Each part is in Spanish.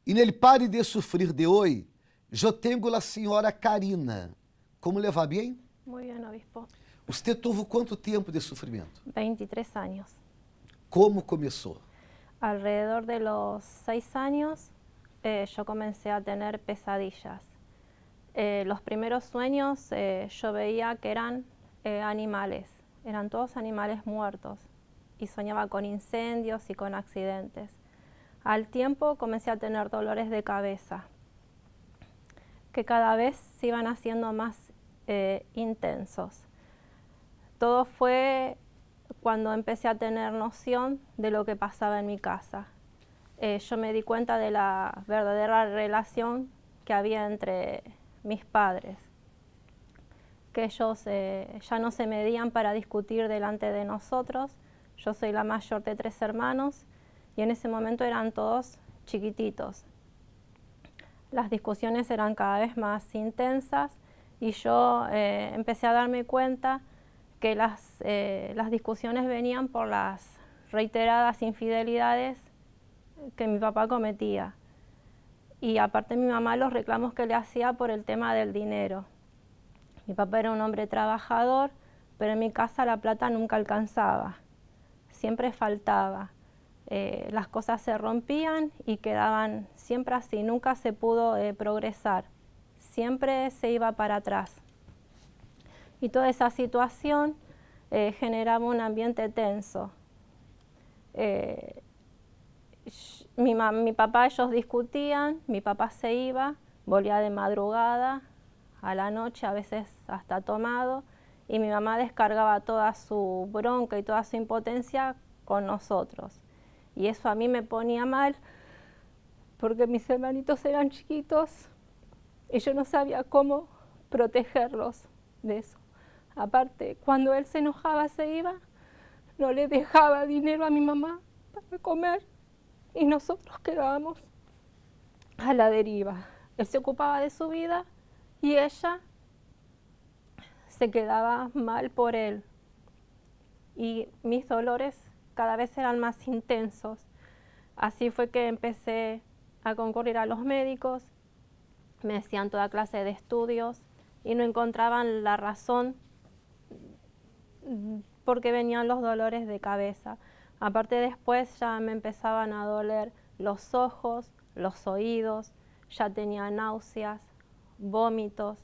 E nele Pare de Sufrir de hoje, eu tenho a senhora Karina. Como le va bem? Muy bien, obispo. Você teve quanto tempo de sofrimento? 23 años. Como começou? Alrededor de los 6 años yo comencé a tener pesadillas. Los primeros sueños yo veía que eran animales, eran todos animales muertos y soñaba con incendios y con accidentes. Al tiempo comencé a tener dolores de cabeza que cada vez se iban haciendo más intensos. Todo fue cuando empecé a tener noción de lo que pasaba en mi casa. Yo me di cuenta de la verdadera relación que había entre mis padres, que ellos ya no se medían para discutir delante de nosotros. Yo soy la mayor de 3 hermanos y en ese momento eran todos chiquititos. Las discusiones eran cada vez más intensas y yo empecé a darme cuenta que las discusiones venían por las reiteradas infidelidades que mi papá cometía. Y aparte mi mamá los reclamos que le hacía por el tema del dinero. Mi papá era un hombre trabajador, pero en mi casa la plata nunca alcanzaba, siempre faltaba. Las cosas se rompían y quedaban siempre así, nunca se pudo progresar, siempre se iba para atrás. Y toda esa situación generaba un ambiente tenso. Mi papá, ellos discutían, mi papá se iba, volvía de madrugada, a la noche, a veces hasta tomado, y mi mamá descargaba toda su bronca y toda su impotencia con nosotros. Y eso a mí me ponía mal, porque mis hermanitos eran chiquitos y yo no sabía cómo protegerlos de eso. Aparte, cuando él se enojaba, se iba, no le dejaba dinero a mi mamá para comer y nosotros quedábamos a la deriva. Él se ocupaba de su vida y ella se quedaba mal por él. Y mis dolores cada vez eran más intensos. Así fue que empecé a concurrir a los médicos, me hacían toda clase de estudios y no encontraban la razón por qué venían los dolores de cabeza. Aparte después ya me empezaban a doler los ojos, los oídos, ya tenía náuseas, vómitos,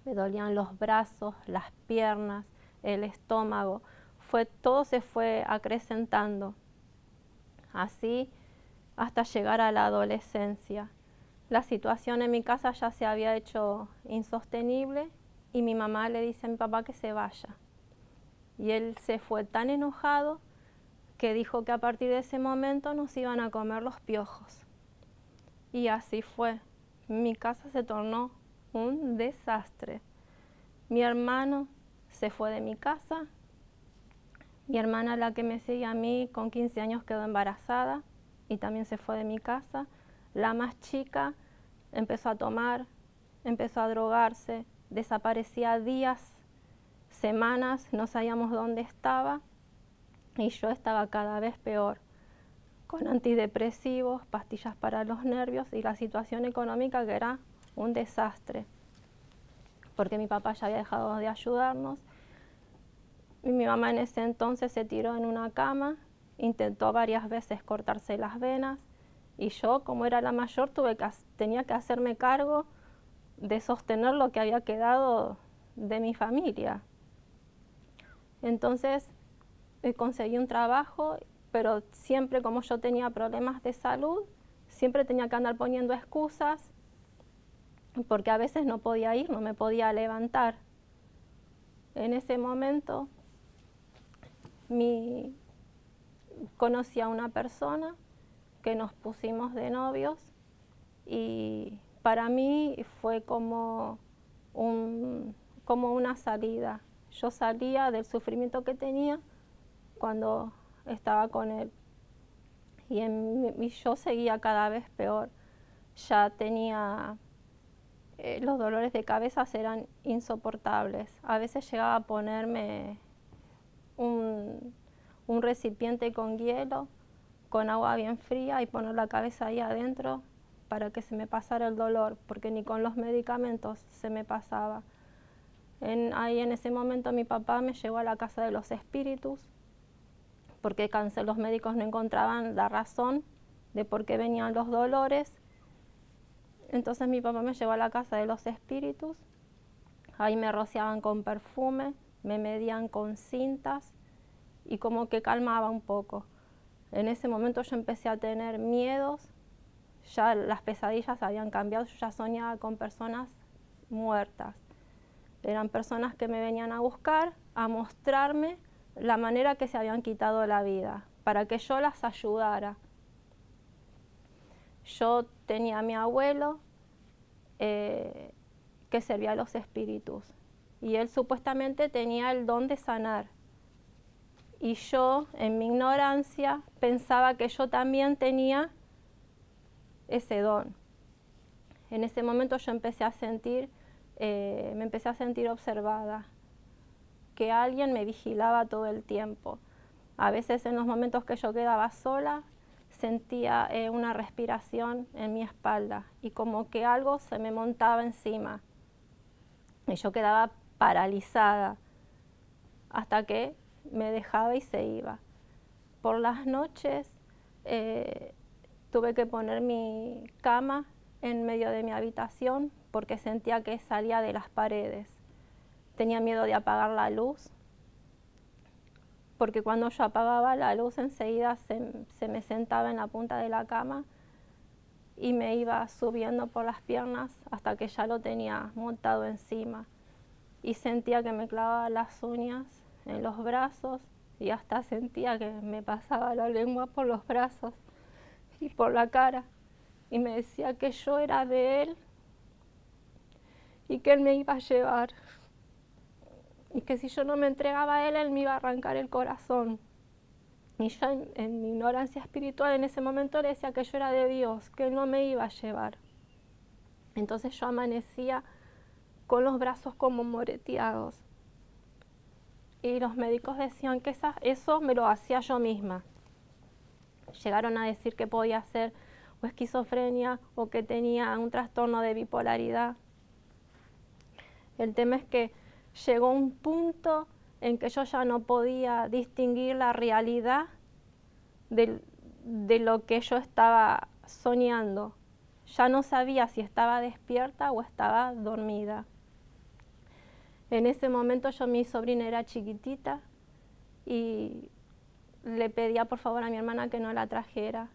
me dolían los brazos, las piernas, el estómago. Todo se fue acrecentando, así hasta llegar a la adolescencia. La situación en mi casa ya se había hecho insostenible y mi mamá le dice a mi papá que se vaya. Y él se fue tan enojado que dijo que a partir de ese momento nos iban a comer los piojos. Y así fue. Mi casa se tornó un desastre. Mi hermano se fue de mi casa. Mi hermana, la que me sigue a mí, con 15 años quedó embarazada y también se fue de mi casa. La más chica empezó a tomar, empezó a drogarse, desaparecía días, semanas, no sabíamos dónde estaba y yo estaba cada vez peor, con antidepresivos, pastillas para los nervios y la situación económica que era un desastre, porque mi papá ya había dejado de ayudarnos. Y mi mamá en ese entonces se tiró en una cama, intentó varias veces cortarse las venas y yo, como era la mayor, tenía que hacerme cargo de sostener lo que había quedado de mi familia. Entonces conseguí un trabajo, pero siempre como yo tenía problemas de salud, siempre tenía que andar poniendo excusas porque a veces no podía ir, no me podía levantar. En ese momento conocí a una persona que nos pusimos de novios y para mí fue como una salida. Yo salía del sufrimiento que tenía cuando estaba con él y yo seguía cada vez peor. Ya tenía los dolores de cabeza eran insoportables. A veces llegaba a ponerme un recipiente con hielo, con agua bien fría y poner la cabeza ahí adentro para que se me pasara el dolor, porque ni con los medicamentos se me pasaba. Ahí en ese momento mi papá me llevó a la casa de los espíritus, porque los médicos no encontraban la razón de por qué venían los dolores. Entonces mi papá me llevó a la casa de los espíritus, ahí me rociaban con perfume, me medían con cintas y como que calmaba un poco. En ese momento yo empecé a tener miedos, ya las pesadillas habían cambiado, yo ya soñaba con personas muertas. Eran personas que me venían a buscar, a mostrarme la manera que se habían quitado la vida, para que yo las ayudara. Yo tenía a mi abuelo que servía a los espíritus y él supuestamente tenía el don de sanar. Y yo, en mi ignorancia, pensaba que yo también tenía ese don. En ese momento yo empecé a sentir, me empecé a sentir observada, que alguien me vigilaba todo el tiempo. A veces en los momentos que yo quedaba sola, sentía una respiración en mi espalda y como que algo se me montaba encima. Y yo quedaba paralizada hasta que me dejaba y se iba. Por las noches tuve que poner mi cama en medio de mi habitación porque sentía que salía de las paredes. Tenía miedo de apagar la luz, porque cuando yo apagaba la luz enseguida se me sentaba en la punta de la cama y me iba subiendo por las piernas hasta que ya lo tenía montado encima. Y sentía que me clavaba las uñas en los brazos y hasta sentía que me pasaba la lengua por los brazos y por la cara. Y me decía que yo era de él y que él me iba a llevar. Y que si yo no me entregaba a él, él me iba a arrancar el corazón. Y yo en mi ignorancia espiritual en ese momento le decía que yo era de Dios, que él no me iba a llevar. Entonces yo amanecía con los brazos como moreteados. Y los médicos decían que eso me lo hacía yo misma. Llegaron a decir que podía ser o esquizofrenia o que tenía un trastorno de bipolaridad. El tema es que llegó un punto en que yo ya no podía distinguir la realidad de lo que yo estaba soñando. Ya no sabía si estaba despierta o estaba dormida. En ese momento mi sobrina era chiquitita y le pedía por favor a mi hermana que no la trajera,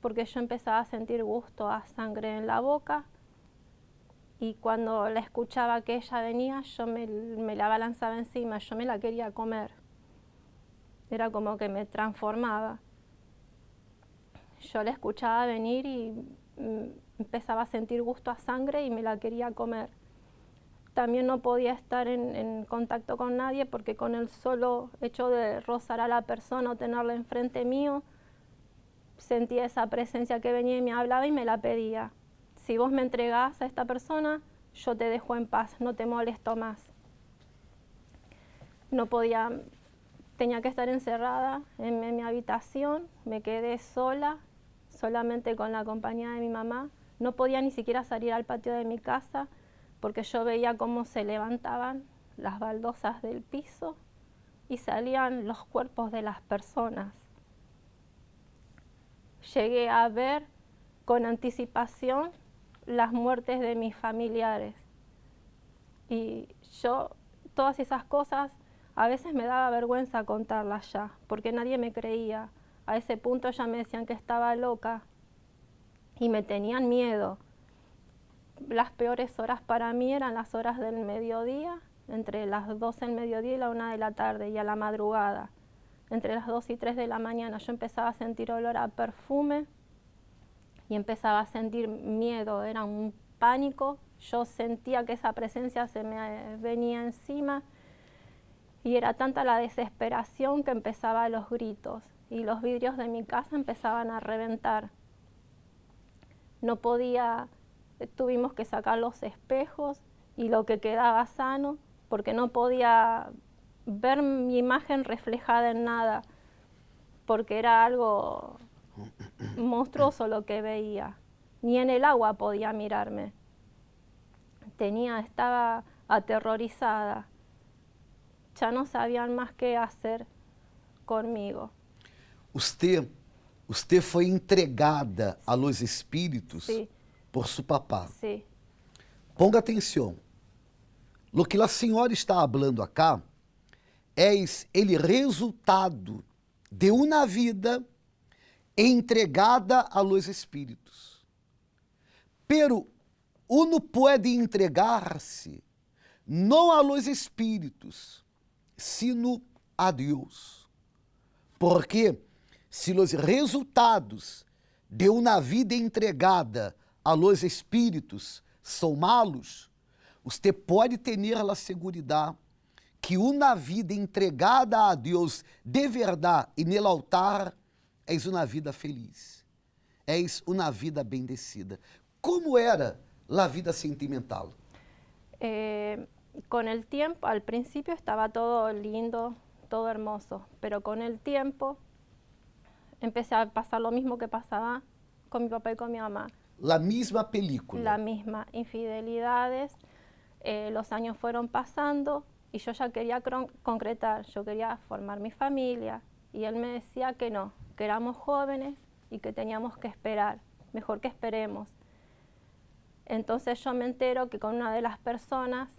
porque yo empezaba a sentir gusto a sangre en la boca. Y cuando la escuchaba que ella venía, yo me la abalanzaba encima, yo me la quería comer. Era como que me transformaba. Yo la escuchaba venir y empezaba a sentir gusto a sangre y me la quería comer. También no podía estar en contacto con nadie porque con el solo hecho de rozar a la persona o tenerla enfrente mío, sentía esa presencia que venía y me hablaba y me la pedía. Si vos me entregás a esta persona, yo te dejo en paz, no te molesto más. No podía, tenía que estar encerrada en mi habitación, me quedé sola, solamente con la compañía de mi mamá. No podía ni siquiera salir al patio de mi casa porque yo veía cómo se levantaban las baldosas del piso y salían los cuerpos de las personas. Llegué a ver con anticipación las muertes de mis familiares. Y yo, todas esas cosas, a veces me daba vergüenza contarlas ya, porque nadie me creía. A ese punto ya me decían que estaba loca y me tenían miedo. Las peores horas para mí eran las horas del mediodía, entre las 12 del mediodía y la 1 de la tarde, y a la madrugada. Entre las 2 y 3 de la mañana yo empezaba a sentir olor a perfume y empezaba a sentir miedo, era un pánico. Yo sentía que esa presencia se me venía encima y era tanta la desesperación que empezaba los gritos y los vidrios de mi casa empezaban a reventar. No podía, tuvimos que sacar los espejos y lo que quedaba sano porque no podía ver mi imagen reflejada en nada porque era algo monstruoso lo que veía. Ni en el agua podía mirarme. Estaba aterrorizada. Ya no sabían más qué hacer conmigo. Usted foi entregada a los espíritos Sí, por su papá. sí, Ponga atenção. Lo que a senhora está falando acá é ele resultado de uma vida entregada a los espíritos. Pero uno pode entregar-se não a los espíritos, sino a Deus. Porque se os resultados de uma vida entregada a los espíritos são malos, você pode ter a segurança que uma vida entregada a Deus de verdade e no altar é uma vida feliz, é uma vida bendecida. Como era a vida sentimental? Con el tiempo, al principio estaba todo lindo, todo hermoso, pero con el tiempo empecé a pasar lo mismo que pasaba con mi papá y con mi mamá. La misma película. La misma, infidelidades, los años fueron pasando y yo ya quería concretar, yo quería formar mi familia y él me decía que no, que éramos jóvenes y que teníamos que esperar, mejor que esperemos. Entonces yo me entero que con una de las personas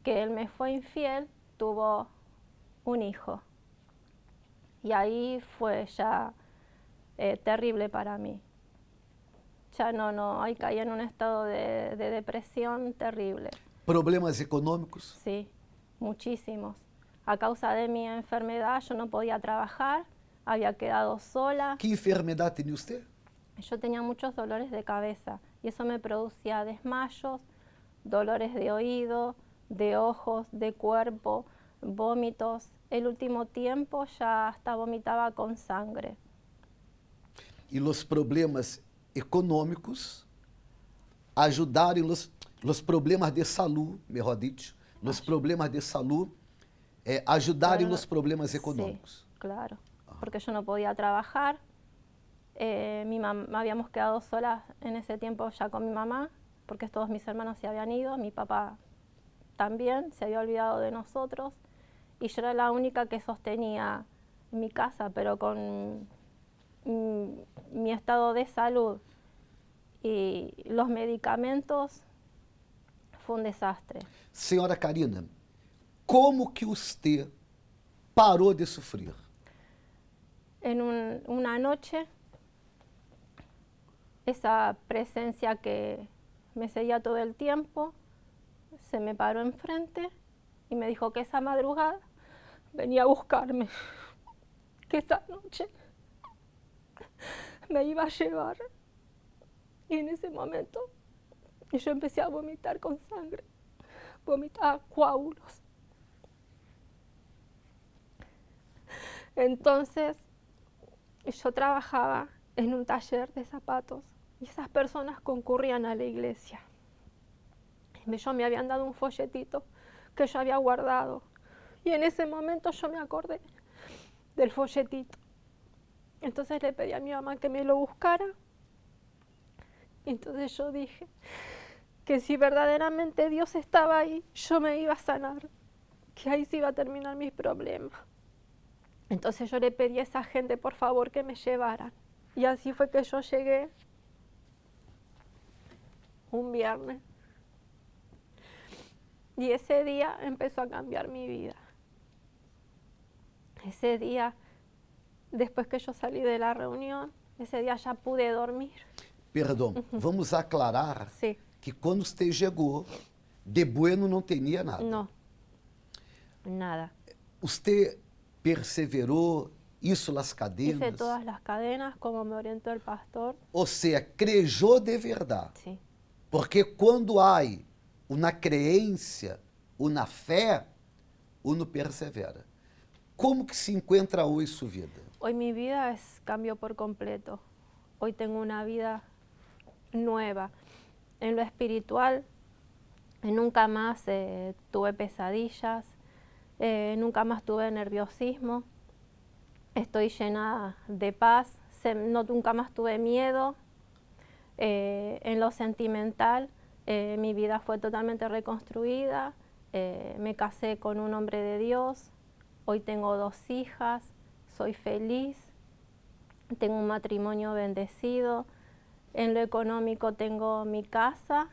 que él me fue infiel, tuvo un hijo. Y ahí fue ya terrible para mí. Ya ahí caí en un estado de depresión terrible. ¿Problemas económicos? Sí, muchísimos. A causa de mi enfermedad yo no podía trabajar, había quedado sola. ¿Qué enfermedad tenía usted? Yo tenía muchos dolores de cabeza y eso me producía desmayos, dolores de oído, de ojos, de cuerpo, vómitos. El último tiempo ya hasta vomitaba con sangre. Y los problemas econômicos ajudaram os problemas de saúde, melhor dito, os problemas de saúde ajudaram os problemas econômicos. Sí, claro, porque yo no podía trabajar. Habíamos quedado solas en ese tiempo ya con mi mamá, porque todos mis hermanos se habían ido, mi papá también se había olvidado de nosotros y yo era la única que sostenía mi casa, pero con mi estado de salud y los medicamentos fue un desastre. Senhora Karina, como que usted parou de sofrer? En una noche, esa presencia que me seguía todo el tiempo se me paró enfrente y me dijo que esa madrugada venía a buscarme, que esa noche me iba a llevar. Y en ese momento yo empecé a vomitar con sangre, vomitaba coágulos. Entonces yo trabajaba en un taller de zapatos y esas personas concurrían a la iglesia. Yo me habían dado un folletito que yo había guardado y en ese momento yo me acordé del folletito. Entonces le pedí a mi mamá que me lo buscara. Entonces yo dije que si verdaderamente Dios estaba ahí, yo me iba a sanar, que ahí se iba a terminar mis problemas. Entonces yo le pedí a esa gente, por favor, que me llevaran. Y así fue que yo llegué un viernes. Y ese día empezó a cambiar mi vida. Ese día, después que yo salí de la reunión, ese día ya pude dormir. Perdão, vamos aclarar Sí. que quando você chegou, de bueno não tinha nada. No, nada. Você perseverou, hizo las cadenas. Hice todas las cadenas como me orientó el pastor. Ou seja, creyó de verdade. Sí. Porque quando há uma crença, uma fé, uno persevera. Como que se encontra hoje sua vida? Hoy mi vida cambió por completo. Hoy tengo una vida nueva. En lo espiritual, nunca más tuve pesadillas, nunca más tuve nerviosismo. Estoy llena de paz, nunca más tuve miedo. En lo sentimental, mi vida fue totalmente reconstruida. Me casé con un hombre de Dios. Hoy tengo 2 hijas. Soy feliz. Tengo un matrimonio bendecido. En lo económico tengo mi casa.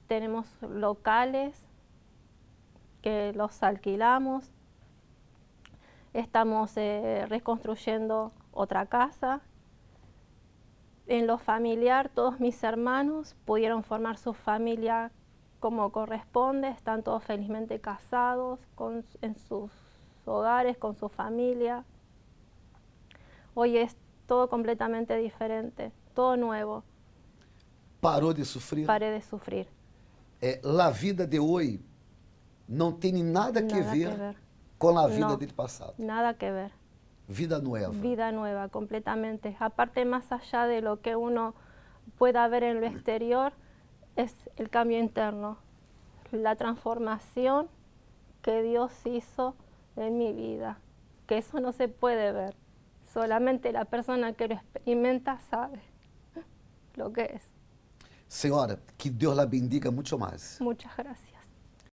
Tenemos locales que los alquilamos. Estamos reconstruyendo otra casa. En lo familiar, todos mis hermanos pudieron formar su familia como corresponde, están todos felizmente casados en sus hogares, con su familia. Hoy es todo completamente diferente, todo nuevo. Parou de sofrer? Paré de sufrir. A vida de hoje não tem nada que ver com a vida No, do passado. Nada que ver. Vida nueva. Vida nueva, completamente. Aparte, más allá de lo que uno pueda ver en lo exterior, es el cambio interno, la transformación que Dios hizo en mi vida, que eso no se puede ver, solamente la persona que lo experimenta sabe lo que es. Senhora, que Deus la bendiga muito mais. Muchas gracias.